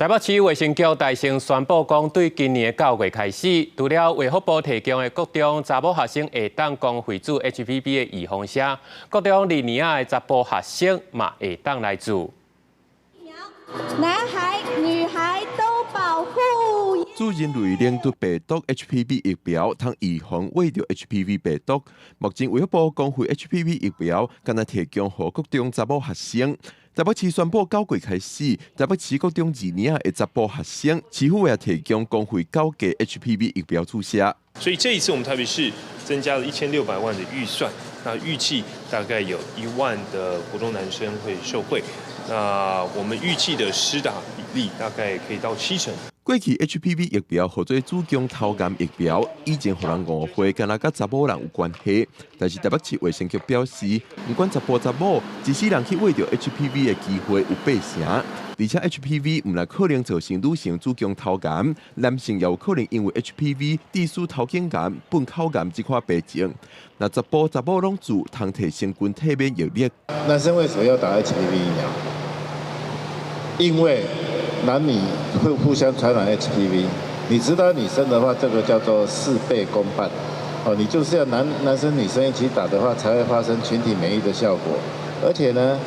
台北市卫生局大声宣布，讲对今年9月开始，除了卫福部提供的各种查某学生会当讲会做 HPV 的预防针，各种2年的查甫学生嘛会当来做。男孩、女孩都保护。做人类连毒病毒 HPV 疫苗，通预防胃着 HPV 病毒。目前卫福部公费 HPV 疫苗，敢若提供予各种查某学生。台北市宣布9月开始，台北市各种2年的查甫学生，市府也提供公费9价 HPV 疫苗注射。所以这一次我们台北市增加了1600万的预算，那预计大概有1万的国中男生会受惠。那我们预计的施打比例大概可以到70%。过去 HPV 疫苗号做子宫头癌疫苗，以前互人误会，敢若甲查某人有关系。但是台北市卫生局表示，不管查甫查某，一世人去喂着 HPV 的机会有8成，而且 HPV 唔但可能造成女性子宫头癌，男性也有可能因为 HPV 致使头颈癌、粪口癌这款病症。那查甫查某拢做，通提升群体免疫力。男生为什么要打 HPV 疫苗？因为男女会互相传染 HPV， 你知道你生的话，这个叫做事倍功半。哦，你就是要男生女生一起打的话，才会发生群体免疫的效果。而且呢，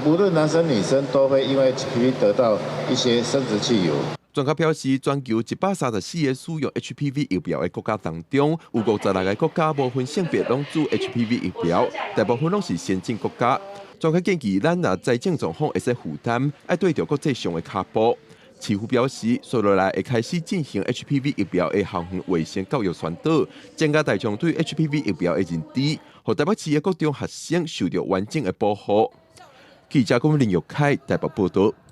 无论男生女生都会因为 HPV 得到一些生殖器疣。专家表示，全球134个使用 HPV 疫苗的国家当中，有56个国家无分性别拢做 HPV 疫苗，大部分拢是先进国家。专家建议，咱若财政状况会使负担，爱对着国际上的脚步。市府表示，接落来会开始进行 HPV 疫苗的校园卫生教育宣导，增加大众对 HPV 疫苗的认知，让台北市的各种学生受到完整的保护。记者林玉凯台北报道。